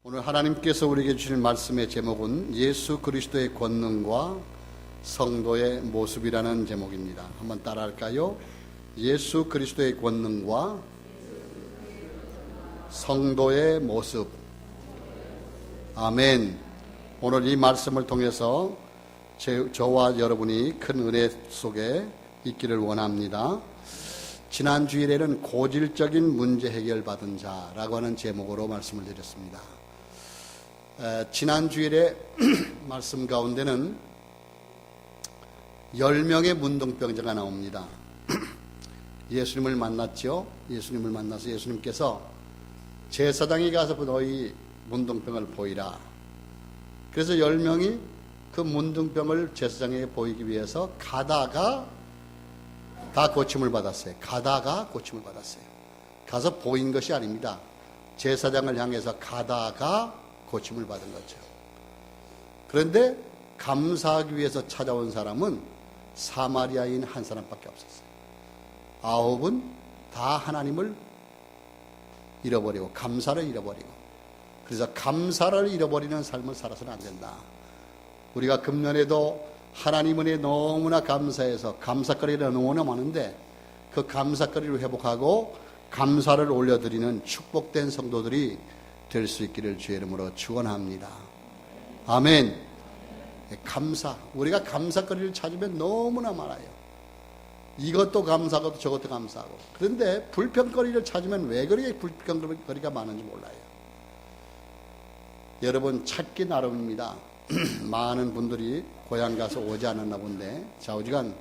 오늘 하나님께서 우리에게 주신 말씀의 제목은 예수 그리스도의 권능과 성도의 모습이라는 제목입니다. 한번 따라할까요? 예수 그리스도의 권능과 성도의 모습. 아멘. 오늘 이 말씀을 통해서 저와 여러분이 큰 은혜 속에 있기를 원합니다. 지난 주일에는 고질적인 문제 해결 받은 자라고 하는 제목으로 말씀을 드렸습니다. 지난 주일에 말씀 가운데는 10명의 문둥병자가 나옵니다. 예수님을 만났죠. 예수님을 만나서 예수님께서 제사장이 가서 너희 문둥병을 보이라. 그래서 10명이 그 문둥병을 제사장에게 보이기 위해서 가다가 다 고침을 받았어요. 가다가 고침을 받았어요. 가서 보인 것이 아닙니다. 제사장을 향해서 가다가 고침을 받은 거죠. 그런데 감사하기 위해서 찾아온 사람은 사마리아인 한 사람밖에 없었어요. 9은 다 하나님을 잃어버리고 감사를 잃어버리고, 그래서 감사를 잃어버리는 삶을 살아서는 안 된다. 우리가 금년에도 하나님 은혜에 너무나 감사해서 감사거리가 너무나 많은데 그 감사거리를 회복하고 감사를 올려드리는 축복된 성도들이 될 수 있기를 주의 이름으로 축원합니다. 아멘. 감사, 우리가 감사거리를 찾으면 너무나 많아요. 이것도 감사하고 저것도 감사하고. 그런데 불평거리를 찾으면 왜 그렇게 불평거리가 많은지 몰라요. 여러분, 찾기 나름입니다. 많은 분들이 고향 가서 오지 않았나 본데 좌우지간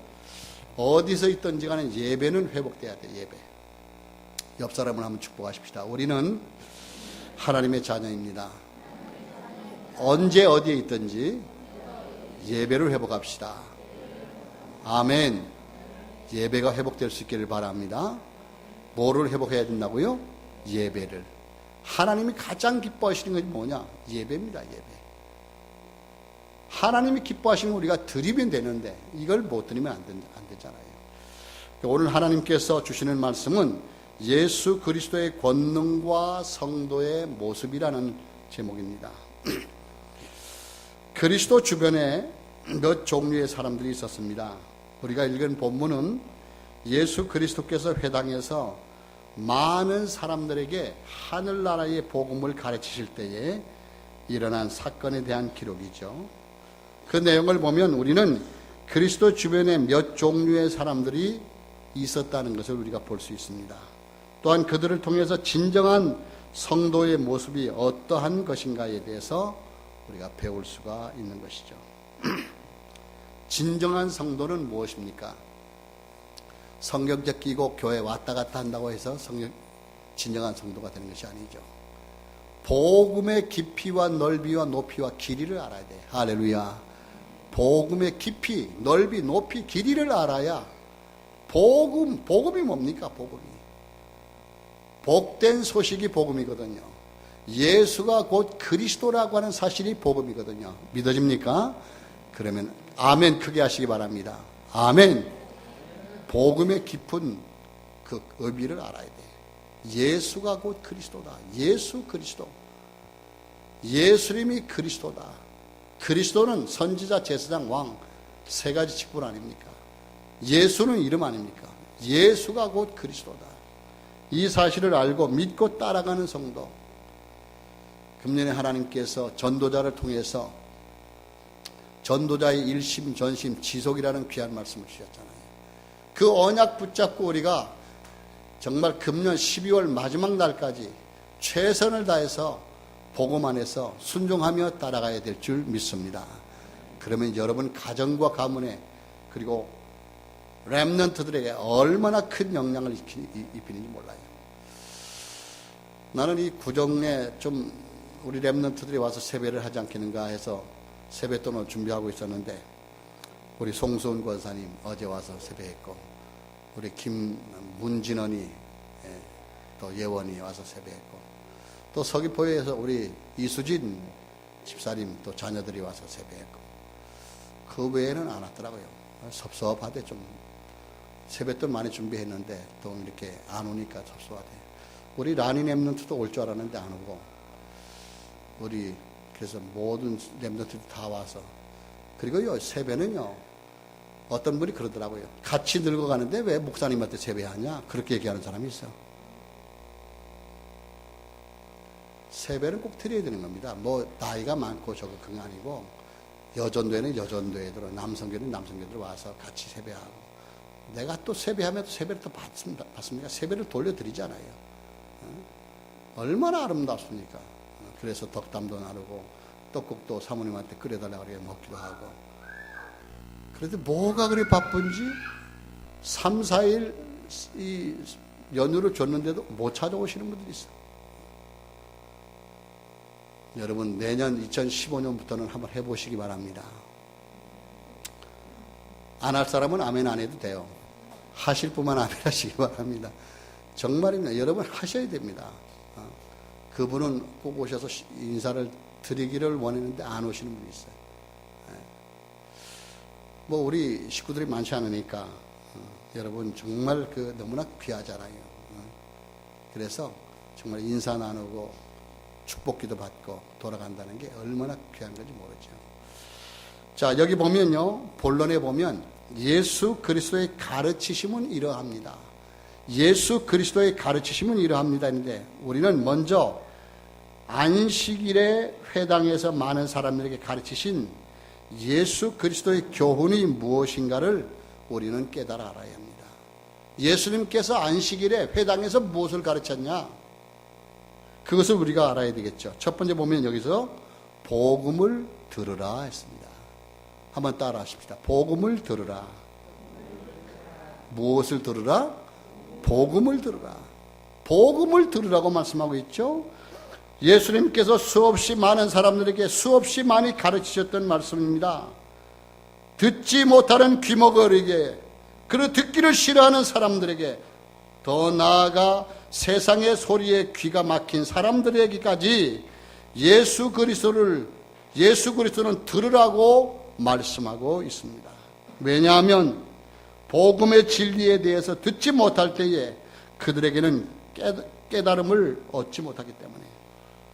어디서 있든지 간에 예배는 회복돼야 돼. 예배. 옆 사람을 한번 축복하십시다. 우리는 하나님의 자녀입니다. 언제 어디에 있든지 예배를 회복합시다. 아멘. 예배가 회복될 수 있기를 바랍니다. 뭐를 회복해야 된다고요? 예배를. 하나님이 가장 기뻐하시는 것이 뭐냐? 예배입니다. 예배. 하나님이 기뻐하시는 거 우리가 드리면 되는데 이걸 못 드리면 안 되잖아요. 오늘 하나님께서 주시는 말씀은 예수 그리스도의 권능과 성도의 모습이라는 제목입니다. 그리스도 주변에 몇 종류의 사람들이 있었습니다. 우리가 읽은 본문은 예수 그리스도께서 회당에서 많은 사람들에게 하늘나라의 복음을 가르치실 때에 일어난 사건에 대한 기록이죠. 그 내용을 보면 우리는 그리스도 주변에 몇 종류의 사람들이 있었다는 것을 우리가 볼 수 있습니다. 또한 그들을 통해서 진정한 성도의 모습이 어떠한 것인가에 대해서 우리가 배울 수가 있는 것이죠. 진정한 성도는 무엇입니까? 성경책 끼고 교회 왔다 갔다 한다고 해서 진정한 성도가 되는 것이 아니죠. 복음의 깊이와 넓이와 높이와 길이를 알아야 돼. 할렐루야. 복음의 깊이, 넓이, 높이, 길이를 알아야 복음이 뭡니까? 복음이. 복된 소식이 복음이거든요. 예수가 곧 그리스도라고 하는 사실이 복음이거든요. 믿어집니까? 그러면 아멘 크게 하시기 바랍니다. 아멘. 복음의 깊은 그 의미를 알아야 돼. 예수가 곧 그리스도다. 예수 그리스도. 예수님이 그리스도다. 그리스도는 선지자, 제사장, 왕 세 가지 직분 아닙니까? 예수는 이름 아닙니까? 예수가 곧 그리스도다. 이 사실을 알고 믿고 따라가는 성도. 금년에 하나님께서 전도자를 통해서 전도자의 일심 전심 지속이라는 귀한 말씀을 주셨잖아요. 그 언약 붙잡고 우리가 정말 금년 12월 마지막 날까지 최선을 다해서 복음 안에서 순종하며 따라가야 될 줄 믿습니다. 그러면 여러분 가정과 가문에 그리고 렘넌트들에게 얼마나 큰 영향을 입히는지 몰라요. 나는 이 구정에 좀 우리 렘넌트들이 와서 세배를 하지 않겠는가 해서 세뱃돈을 준비하고 있었는데 우리 송수은 권사님 어제 와서 세배했고 우리 문진원이 또 예원이 와서 세배했고 또 서귀포에서 우리 이수진 집사님 또 자녀들이 와서 세배했고 그 외에는 안 왔더라고요. 섭섭하대. 좀 세뱃돈 많이 준비했는데 또 이렇게 안 오니까 섭섭하대. 우리 라니 랩런트도 올 줄 알았는데 안 오고 우리 그래서 모든 렘넌트들이 다 와서, 그리고요 세배는요 어떤 분이 그러더라고요. 같이 늙어가는데 왜 목사님한테 세배하냐 그렇게 얘기하는 사람이 있어. 세배는 꼭 드려야 되는 겁니다. 뭐 나이가 많고 저거 그건 아니고, 여전도에는 여전도에들, 남성교회는 남성교회들 와서 같이 세배하고, 내가 또 세배하면 또 세배를 또 받습니까? 세배를 돌려드리잖아요. 얼마나 아름답습니까? 그래서 덕담도 나누고 떡국도 사모님한테 끓여달라고 그래 먹기도 하고. 그런데 뭐가 그리 바쁜지 3, 4일 이 연휴를 줬는데도 못 찾아오시는 분들이 있어. 여러분 내년 2015년부터는 한번 해보시기 바랍니다. 안 할 사람은 아멘 안 해도 돼요. 하실 분만 아멘 하시기 바랍니다. 정말입니다. 여러분 하셔야 됩니다. 그분은 꼭 오셔서 인사를 드리기를 원했는데 안 오시는 분이 있어요. 뭐 우리 식구들이 많지 않으니까 여러분 정말 너무나 귀하잖아요. 그래서 정말 인사 나누고 축복기도 받고 돌아간다는 게 얼마나 귀한 건지 모르죠. 자, 여기 보면요, 본론에 보면 예수 그리스도의 가르치심은 이러합니다. 예수 그리스도의 가르치심은 이러합니다 했는데, 우리는 먼저 안식일에 회당에서 많은 사람들에게 가르치신 예수 그리스도의 교훈이 무엇인가를 우리는 깨달아 알아야 합니다. 예수님께서 안식일에 회당에서 무엇을 가르쳤냐? 그것을 우리가 알아야 되겠죠. 첫 번째 보면 여기서 복음을 들으라 했습니다. 한번 따라 하십시다. 복음을 들으라. 무엇을 들으라? 복음을 들으라. 복음을 들으라고 말씀하고 있죠. 예수님께서 수없이 많은 사람들에게 수없이 많이 가르치셨던 말씀입니다. 듣지 못하는 귀머거리게, 그리고 듣기를 싫어하는 사람들에게, 더 나아가 세상의 소리에 귀가 막힌 사람들에게까지 예수 그리스도는 들으라고 말씀하고 있습니다. 왜냐하면 복음의 진리에 대해서 듣지 못할 때에 그들에게는 깨달음을 얻지 못하기 때문에,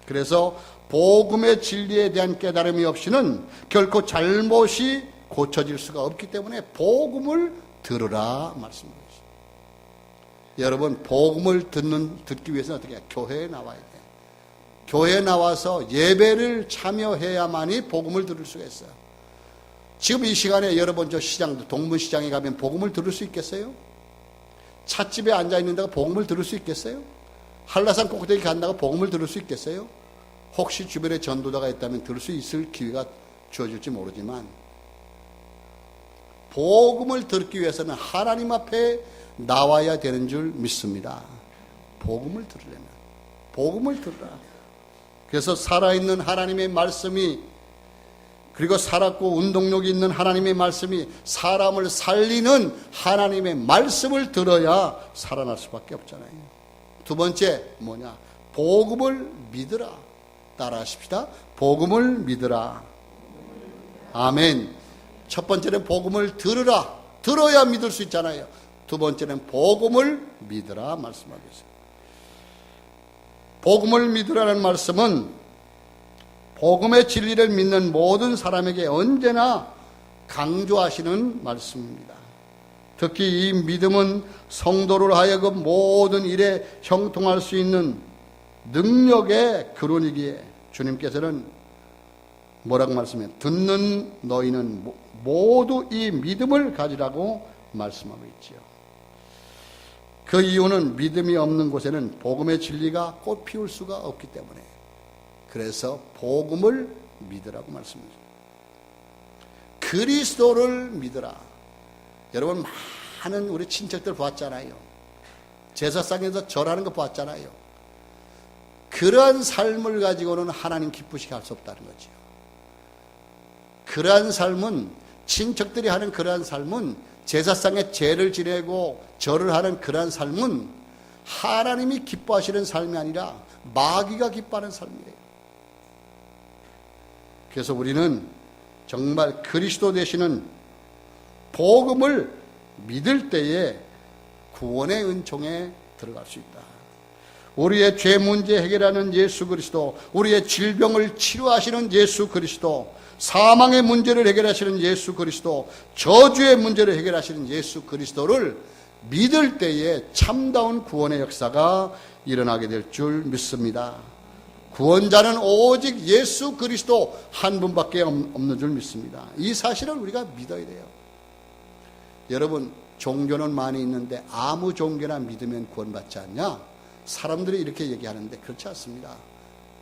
그래서 복음의 진리에 대한 깨달음이 없이는 결코 잘못이 고쳐질 수가 없기 때문에 복음을 들으라 말씀합니다. 여러분, 복음을 듣기 위해서는 어떻게 해요? 교회에 나와야 돼요. 교회에 나와서 예배를 참여해야만이 복음을 들을 수가 있어요. 지금 이 시간에 여러분 저 시장, 동문시장에 가면 복음을 들을 수 있겠어요? 찻집에 앉아있는다고 복음을 들을 수 있겠어요? 한라산 꼭대기 간다고 복음을 들을 수 있겠어요? 혹시 주변에 전도자가 있다면 들을 수 있을 기회가 주어질지 모르지만, 복음을 듣기 위해서는 하나님 앞에 나와야 되는 줄 믿습니다. 복음을 들으려면 복음을 들으라. 그래서 살아있는 하나님의 말씀이, 그리고 살았고 운동력이 있는 하나님의 말씀이, 사람을 살리는 하나님의 말씀을 들어야 살아날 수밖에 없잖아요. 두 번째 뭐냐? 복음을 믿으라. 따라 하십시다. 복음을 믿으라. 아멘. 첫 번째는 복음을 들으라. 들어야 믿을 수 있잖아요. 두 번째는 복음을 믿으라 말씀하고 있어요. 복음을 믿으라는 말씀은 복음의 진리를 믿는 모든 사람에게 언제나 강조하시는 말씀입니다. 특히 이 믿음은 성도를 하여금 모든 일에 형통할 수 있는 능력의 근원이기에 주님께서는 뭐라고 말씀해요? 듣는 너희는 모두 이 믿음을 가지라고 말씀하고 있지요. 그 이유는 믿음이 없는 곳에는 복음의 진리가 꽃 피울 수가 없기 때문에, 그래서 복음을 믿으라고 말씀합니다. 그리스도를 믿으라. 여러분, 많은 우리 친척들 보았잖아요. 제사상에서 절하는 거 보았잖아요. 그러한 삶을 가지고는 하나님 기쁘시게 할 수 없다는 거죠. 그러한 삶은, 친척들이 하는 그러한 삶은, 제사상에 제를 지내고 절을 하는 그러한 삶은 하나님이 기뻐하시는 삶이 아니라 마귀가 기뻐하는 삶이에요. 그래서 우리는 정말 그리스도 되시는 복음을 믿을 때에 구원의 은총에 들어갈 수 있다. 우리의 죄 문제 해결하는 예수 그리스도, 우리의 질병을 치료하시는 예수 그리스도, 사망의 문제를 해결하시는 예수 그리스도, 저주의 문제를 해결하시는 예수 그리스도를 믿을 때에 참다운 구원의 역사가 일어나게 될 줄 믿습니다. 구원자는 오직 예수 그리스도 한 분밖에 없는 줄 믿습니다. 이 사실을 우리가 믿어야 돼요. 여러분, 종교는 많이 있는데 아무 종교나 믿으면 구원받지 않냐? 사람들이 이렇게 얘기하는데 그렇지 않습니다.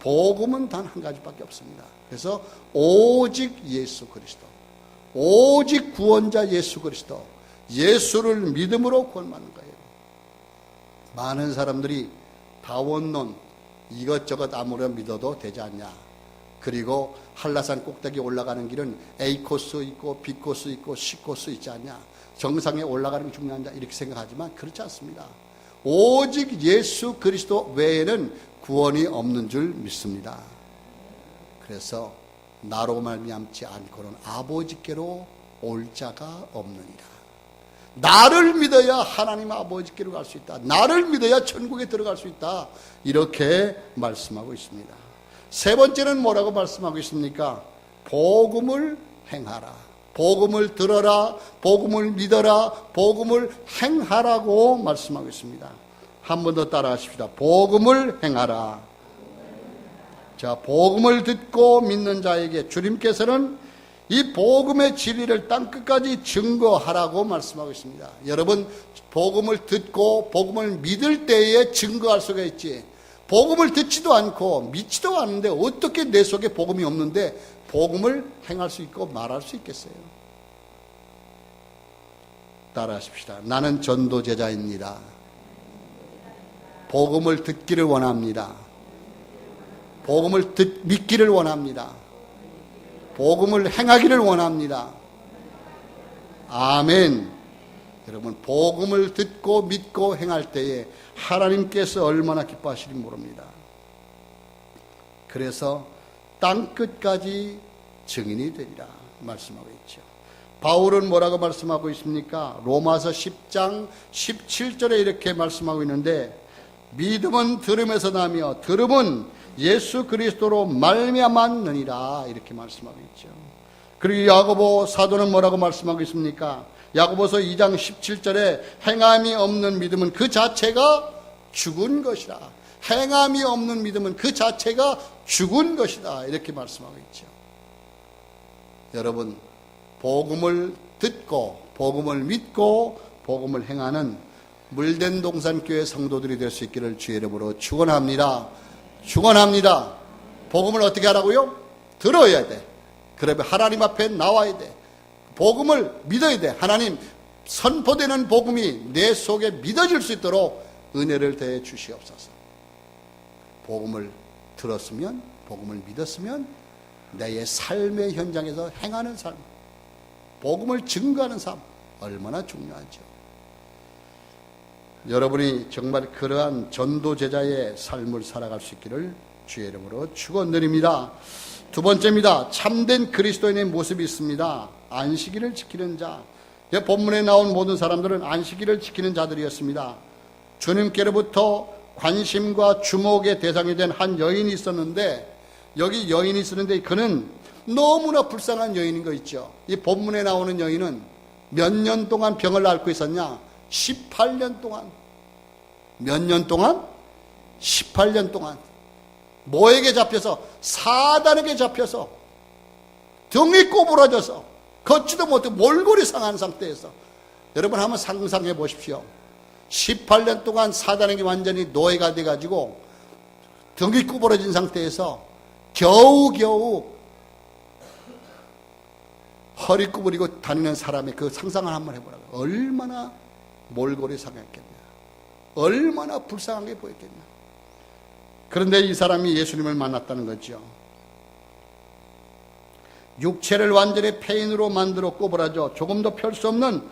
복음은 단 한 가지밖에 없습니다. 그래서 오직 예수 그리스도, 오직 구원자 예수 그리스도, 예수를 믿음으로 구원받는 거예요. 많은 사람들이 다원론, 이것저것 아무런 믿어도 되지 않냐. 그리고 한라산 꼭대기 올라가는 길은 A 코스 있고 B 코스 있고 C 코스 있지 않냐. 정상에 올라가는 게 중요하냐 이렇게 생각하지만 그렇지 않습니다. 오직 예수 그리스도 외에는 구원이 없는 줄 믿습니다. 그래서 나로 말미암지 않고는 아버지께로 올 자가 없느니라. 나를 믿어야 하나님 아버지께로 갈 수 있다. 나를 믿어야 천국에 들어갈 수 있다. 이렇게 말씀하고 있습니다. 세 번째는 뭐라고 말씀하고 있습니까? 복음을 행하라. 복음을 들어라. 복음을 믿어라. 복음을 행하라고 말씀하고 있습니다. 한 번 더 따라 하십시다. 복음을 행하라. 자, 복음을 듣고 믿는 자에게 주님께서는 이 복음의 진리를 땅끝까지 증거하라고 말씀하고 있습니다. 여러분, 복음을 듣고 복음을 믿을 때에 증거할 수가 있지. 복음을 듣지도 않고 믿지도 않는데 어떻게 내 속에 복음이 없는데 복음을 행할 수 있고 말할 수 있겠어요? 따라하십시다. 나는 전도제자입니다. 복음을 듣기를 원합니다. 복음을 믿기를 원합니다. 복음을 행하기를 원합니다. 아멘. 여러분, 복음을 듣고 믿고 행할 때에 하나님께서 얼마나 기뻐하시는지 모릅니다. 그래서 땅끝까지 증인이 되리라 말씀하고 있죠. 바울은 뭐라고 말씀하고 있습니까? 로마서 10장 17절에 이렇게 말씀하고 있는데, 믿음은 들음에서 나며 들음은 예수 그리스도로 말미암았느니라 이렇게 말씀하고 있죠. 그리고 야고보 사도는 뭐라고 말씀하고 있습니까? 야고보서 2장 17절에 행함이 없는 믿음은 그 자체가 죽은 것이라. 행함이 없는 믿음은 그 자체가 죽은 것이다 이렇게 말씀하고 있죠. 여러분, 복음을 듣고 복음을 믿고 복음을 행하는 물된 동산교회 성도들이 될 수 있기를 주의 이름으로 축원합니다. 축원합니다. 복음을 어떻게 하라고요? 들어야 돼. 그러면 하나님 앞에 나와야 돼. 복음을 믿어야 돼. 하나님, 선포되는 복음이 내 속에 믿어질 수 있도록 은혜를 더해 주시옵소서. 복음을 들었으면, 복음을 믿었으면 내 삶의 현장에서 행하는 삶, 복음을 증거하는 삶, 얼마나 중요하죠. 여러분이 정말 그러한 전도제자의 삶을 살아갈 수 있기를 주의 이름으로 축원드립니다. 두 번째입니다. 참된 그리스도인의 모습이 있습니다. 안식일을 지키는 자. 본문에 나온 모든 사람들은 안식일을 지키는 자들이었습니다. 주님께로부터 관심과 주목의 대상이 된 한 여인이 있었는데, 여기 여인이 있었는데 그는 너무나 불쌍한 여인인 거 있죠. 이 본문에 나오는 여인은 몇 년 동안 병을 앓고 있었냐? 18년 동안. 몇 년 동안? 18년 동안. 뭐에게 잡혀서? 사단에게 잡혀서 등이 꼬부러져서 걷지도 못해 몰골이 상한 상태에서, 여러분 한번 상상해 보십시오. 18년 동안 사단에게 완전히 노예가 돼가지고 등이 꼬부러진 상태에서 겨우겨우 허리 구부리고 다니는 사람의 그 상상을 한번 해보라고. 얼마나 몰골이 상했겠냐, 얼마나 불쌍하게 보였겠냐. 그런데 이 사람이 예수님을 만났다는 거죠. 육체를 완전히 폐인으로 만들어 꼬부라져 조금도 펼 수 없는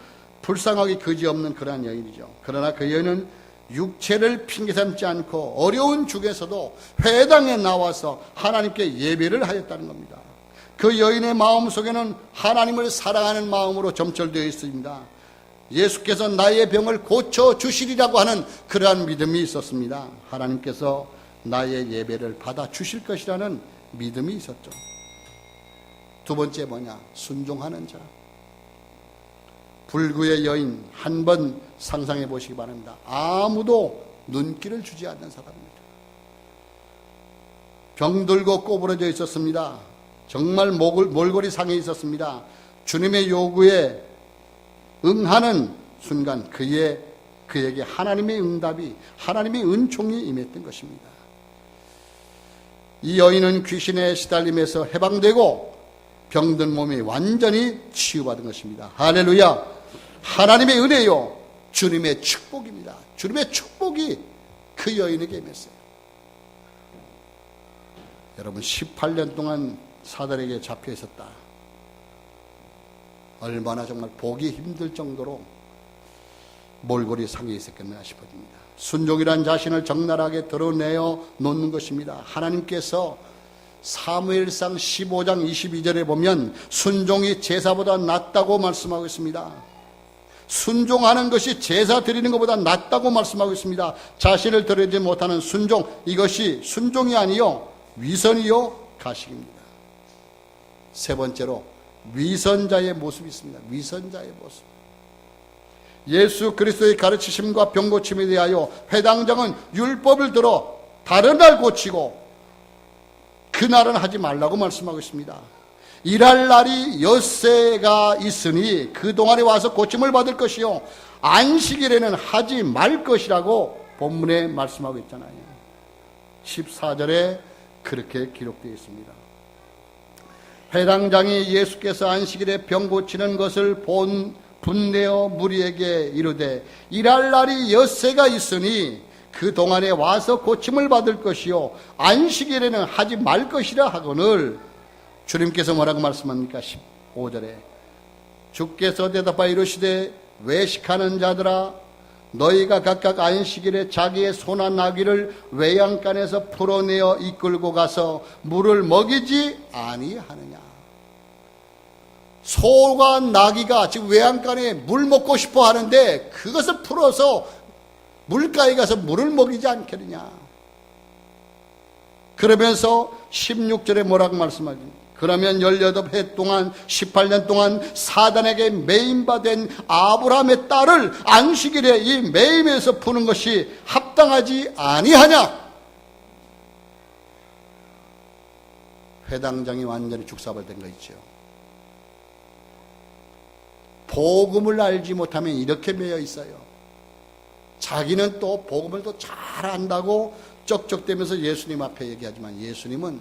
불쌍하기 그지없는 그러한 여인이죠. 그러나 그 여인은 육체를 핑계 삼지 않고 어려운 중에서도 회당에 나와서 하나님께 예배를 하였다는 겁니다. 그 여인의 마음 속에는 하나님을 사랑하는 마음으로 점철되어 있습니다. 예수께서 나의 병을 고쳐주시리라고 하는 그러한 믿음이 있었습니다. 하나님께서 나의 예배를 받아 주실 것이라는 믿음이 있었죠. 두 번째 뭐냐? 순종하는 자. 불구의 여인 한 번 상상해 보시기 바랍니다. 아무도 눈길을 주지 않는 사람입니다. 병들고 꼬부러져 있었습니다. 정말 몰골이 상해 있었습니다. 주님의 요구에 응하는 순간 그에게 하나님의 응답이, 하나님의 은총이 임했던 것입니다. 이 여인은 귀신에 시달림에서 해방되고 병든 몸이 완전히 치유받은 것입니다. 할렐루야! 하나님의 은혜요, 주님의 축복입니다. 주님의 축복이 그 여인에게 임했어요. 여러분, 18년 동안 사단에게 잡혀 있었다. 얼마나 정말 보기 힘들 정도로 몰골이 상해 있었겠나 싶어집니다. 순종이란 자신을 적나라하게 드러내어 놓는 것입니다. 하나님께서 사무엘상 15장 22절에 보면 순종이 제사보다 낫다고 말씀하고 있습니다. 순종하는 것이 제사 드리는 것보다 낫다고 말씀하고 있습니다. 자신을 드리지 못하는 순종, 이것이 순종이 아니요 위선이요 가식입니다. 세 번째로 위선자의 모습이 있습니다. 위선자의 모습. 예수 그리스도의 가르치심과 병고침에 대하여 회당장은 율법을 들어 다른 날 고치고 그날은 하지 말라고 말씀하고 있습니다. 일할 날이 엿새가 있으니 그동안에 와서 고침을 받을 것이요 안식일에는 하지 말 것이라고 본문에 말씀하고 있잖아요. 14절에 그렇게 기록되어 있습니다. 회당장이 예수께서 안식일에 병 고치는 것을 분내어 무리에게 이르되 일할 날이 엿새가 있으니 그동안에 와서 고침을 받을 것이요 안식일에는 하지 말 것이라 하거늘 주님께서 뭐라고 말씀합니까? 15절에 주께서 대답하여 이르시되 외식하는 자들아 너희가 각각 안식일에 자기의 소나 나귀를 외양간에서 풀어내어 이끌고 가서 물을 먹이지 아니하느냐. 소가 나귀가 지금 외양간에 물 먹고 싶어 하는데 그것을 풀어서 물가에 가서 물을 먹이지 않겠느냐. 그러면서 16절에 뭐라고 말씀하십니까? 그러면 18해 동안 18년 동안 사단에게 매임받은 아브라함의 딸을 안식일에 이 매임에서 푸는 것이 합당하지 아니하냐. 회당장이 완전히 죽사발된 거 있죠. 복음을 알지 못하면 이렇게 매여 있어요. 자기는 또 복음을 또 잘 안다고 쩍쩍대면서 예수님 앞에 얘기하지만 예수님은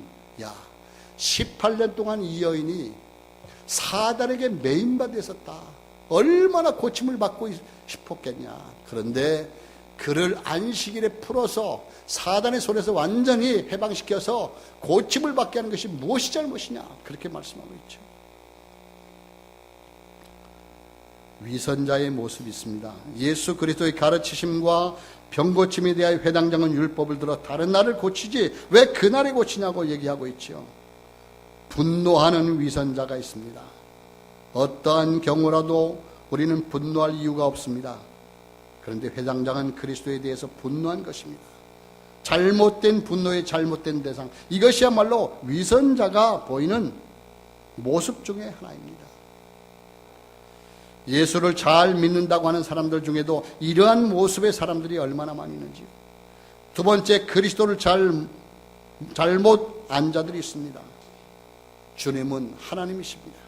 18년 동안 이 여인이 사단에게 매임받아 있었다. 얼마나 고침을 받고 싶었겠냐. 그런데 그를 안식일에 풀어서 사단의 손에서 완전히 해방시켜서 고침을 받게 하는 것이 무엇이 잘못이냐. 그렇게 말씀하고 있죠. 위선자의 모습이 있습니다. 예수 그리스도의 가르치심과 병고침에 대하여 회당장은 율법을 들어 다른 날을 고치지 왜 그날에 고치냐고 얘기하고 있죠. 분노하는 위선자가 있습니다. 어떠한 경우라도 우리는 분노할 이유가 없습니다. 그런데 회당장은 그리스도에 대해서 분노한 것입니다. 잘못된 분노의 잘못된 대상, 이것이야말로 위선자가 보이는 모습 중에 하나입니다. 예수를 잘 믿는다고 하는 사람들 중에도 이러한 모습의 사람들이 얼마나 많이 있는지요. 두 번째, 그리스도를 잘못 안 자들이 있습니다. 주님은 하나님이십니다.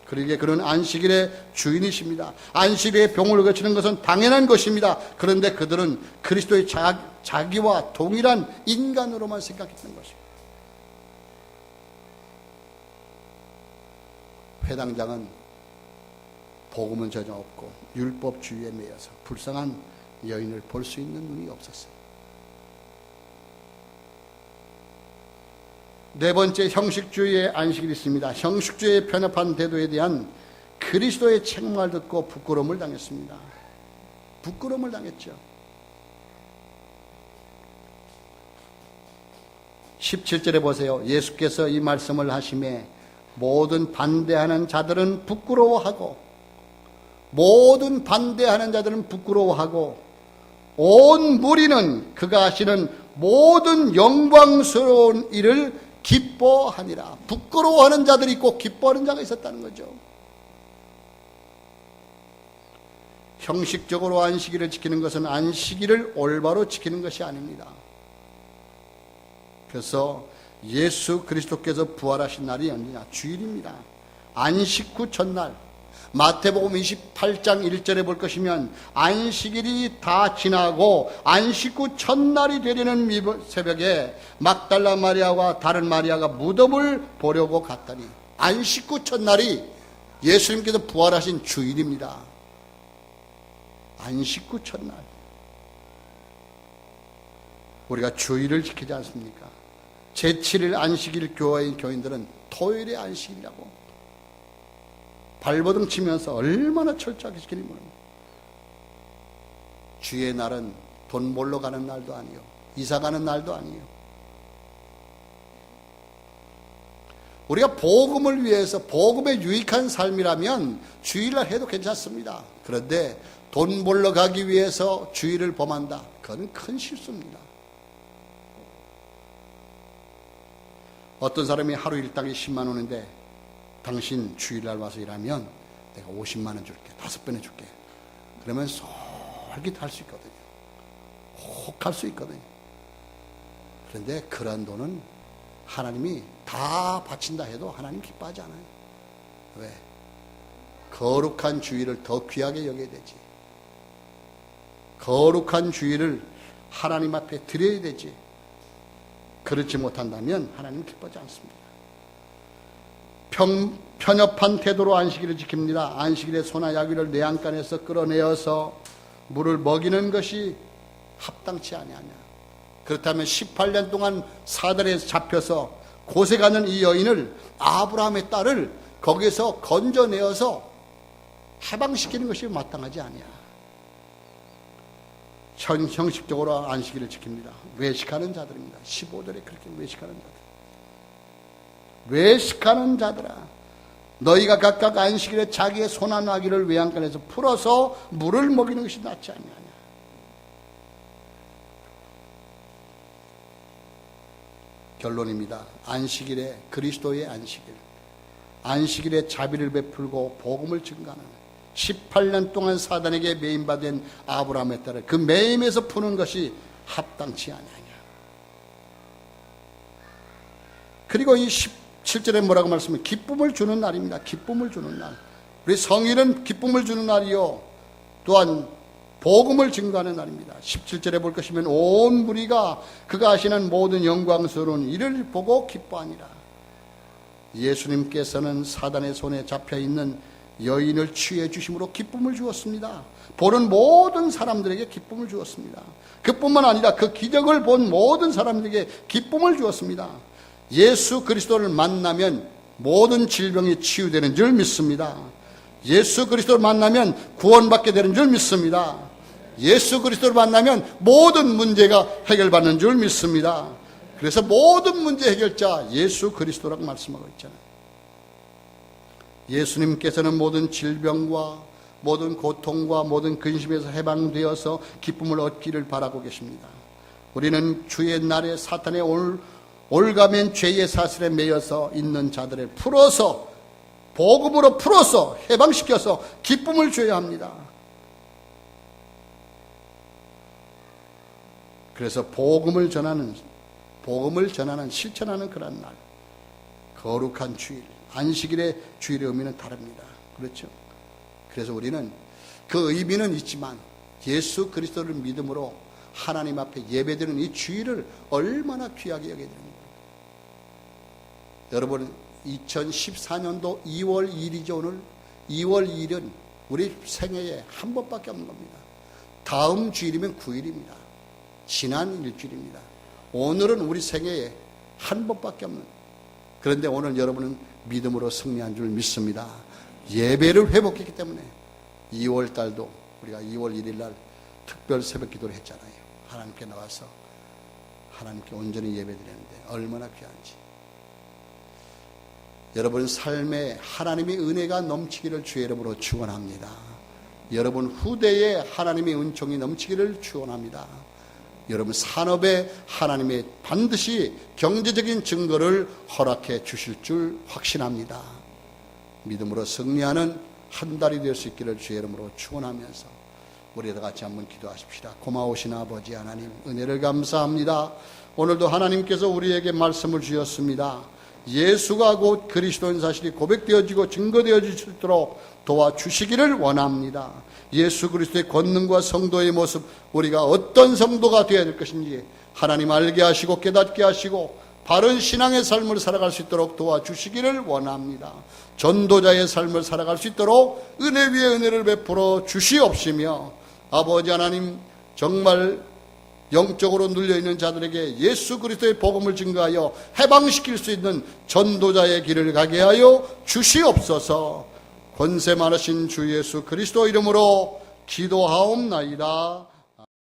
그러기에 그는 안식일의 주인이십니다. 안식일에 병을 고치는 것은 당연한 것입니다. 그런데 그들은 그리스도의 자기와 동일한 인간으로만 생각했던 것입니다. 회당장은 복음은 전혀 없고 율법주의에 매여서 불쌍한 여인을 볼 수 있는 눈이 없었어요. 네 번째, 형식주의의 안식일이 있습니다. 형식주의의 편협한 태도에 대한 그리스도의 책망을 듣고 부끄러움을 당했습니다. 부끄러움을 당했죠. 17절에 보세요. 예수께서 이 말씀을 하심에 모든 반대하는 자들은 부끄러워하고 모든 반대하는 자들은 부끄러워하고 온 무리는 그가 하시는 모든 영광스러운 일을 기뻐하니라. 부끄러워하는 자들이 있고 기뻐하는 자가 있었다는 거죠. 형식적으로 안식일을 지키는 것은 안식일을 올바로 지키는 것이 아닙니다. 그래서 예수 그리스도께서 부활하신 날이 언제냐? 주일입니다. 안식 후 첫날. 마태복음 28장 1절에 볼 것이면 안식일이 다 지나고 안식 후 첫날이 되려는 새벽에 막달라 마리아와 다른 마리아가 무덤을 보려고 갔더니 안식 후 첫날이 예수님께서 부활하신 주일입니다. 안식 후 첫날. 우리가 주일을 지키지 않습니까? 제7일 안식일 교회인 교인들은 토요일의 안식일이라고 발버둥 치면서 얼마나 철저하게 지키는 거예요. 주의 날은 돈 몰러 가는 날도 아니요, 이사 가는 날도 아니요. 우리가 복음을 위해서 복음에 유익한 삶이라면 주일날 해도 괜찮습니다. 그런데 돈 벌러 가기 위해서 주일을 범한다. 그건 큰 실수입니다. 어떤 사람이 하루 일당이 10만 원인데 당신 주일날 와서 일하면 내가 50만 원 줄게. 5배는 줄게. 그러면 솔깃할 수 있거든요. 혹할 수 있거든요. 그런데 그런 돈은 하나님이 다 바친다 해도 하나님 기뻐하지 않아요. 왜? 거룩한 주일을 더 귀하게 여겨야 되지. 거룩한 주일을 하나님 앞에 드려야 되지. 그렇지 못한다면 하나님 기뻐하지 않습니다. 편협한 태도로 안식일을 지킵니다. 안식일에 소나 야귀를 내안간에서 끌어내어서 물을 먹이는 것이 합당치 아니하냐. 그렇다면 18년 동안 사단에 잡혀서 고생하는 이 여인을, 아브라함의 딸을 거기서 건져내어서 해방시키는 것이 마땅하지 아니야. 형식적으로 안식일을 지킵니다. 외식하는 자들입니다. 15절에 그렇게 외식하는 자들. 외식하는 자들아, 너희가 각각 안식일에 자기의 소나 나귀를 외양간에서 풀어서 물을 먹이는 것이 낫지 아니하냐. 결론입니다. 안식일에 그리스도의 안식일, 안식일에 자비를 베풀고 복음을 증거하는 18년 동안 사단에게 매임받은 아브라함의 딸을 그 매임에서 푸는 것이 합당치 아니하냐. 그리고 이 17절에 뭐라고 말씀해요? 기쁨을 주는 날입니다. 기쁨을 주는 날. 우리 성일은 기쁨을 주는 날이요, 또한 복음을 증거하는 날입니다. 17절에 볼 것이면 온 무리가 그가 하시는 모든 영광스러운 일을 보고 기뻐하니라. 예수님께서는 사단의 손에 잡혀있는 여인을 치유해 주심으로 기쁨을 주었습니다. 보는 모든 사람들에게 기쁨을 주었습니다. 그뿐만 아니라 그 기적을 본 모든 사람들에게 기쁨을 주었습니다. 예수 그리스도를 만나면 모든 질병이 치유되는 줄 믿습니다. 예수 그리스도를 만나면 구원받게 되는 줄 믿습니다. 예수 그리스도를 만나면 모든 문제가 해결받는 줄 믿습니다. 그래서 모든 문제 해결자 예수 그리스도라고 말씀하고 있잖아요. 예수님께서는 모든 질병과 모든 고통과 모든 근심에서 해방되어서 기쁨을 얻기를 바라고 계십니다. 우리는 주의 날에 사탄의 올가면 죄의 사슬에 매여서 있는 자들을 풀어서, 복음으로 풀어서 해방시켜서 기쁨을 줘야 합니다. 그래서 복음을 전하는, 실천하는 그런 날, 거룩한 주일, 안식일의 주일의 의미는 다릅니다. 그렇죠? 그래서 우리는 그 의미는 있지만 예수 그리스도를 믿음으로 하나님 앞에 예배드리는 이 주일을 얼마나 귀하게 여겨야 됩니까? 여러분, 2014년도 2월 2일이죠. 오늘 2월 2일은 우리 생애에 한 번밖에 없는 겁니다. 다음 주일이면 9일입니다. 지난 일주일입니다. 오늘은 우리 생애에 한 번밖에 없는, 그런데 오늘 여러분은 믿음으로 승리한 줄 믿습니다. 예배를 회복했기 때문에 2월 달도 우리가 2월 1일 날 특별 새벽 기도를 했잖아요. 하나님께 나와서 하나님께 온전히 예배드렸는데 얼마나 귀한지. 여러분 삶에 하나님의 은혜가 넘치기를 주의 이름으로 축원합니다. 여러분 후대에 하나님의 은총이 넘치기를 축원합니다. 여러분 산업에 하나님의 반드시 경제적인 증거를 허락해 주실 줄 확신합니다. 믿음으로 승리하는 한 달이 될 수 있기를 주의 이름으로 축원하면서 우리 다 같이 한번 기도하십시다. 고마우신 아버지 하나님, 은혜를 감사합니다. 오늘도 하나님께서 우리에게 말씀을 주셨습니다. 예수가 곧 그리스도인 사실이 고백되어지고 증거되어질 수 있도록 도와주시기를 원합니다. 예수 그리스도의 권능과 성도의 모습, 우리가 어떤 성도가 되어야 될 것인지 하나님 알게 하시고 깨닫게 하시고 바른 신앙의 삶을 살아갈 수 있도록 도와주시기를 원합니다. 전도자의 삶을 살아갈 수 있도록 은혜 위에 은혜를 베풀어 주시옵시며, 아버지 하나님, 정말 영적으로 눌려있는 자들에게 예수 그리스도의 복음을 증거하여 해방시킬 수 있는 전도자의 길을 가게 하여 주시옵소서. 권세 많으신 주 예수 그리스도 이름으로 기도하옵나이다.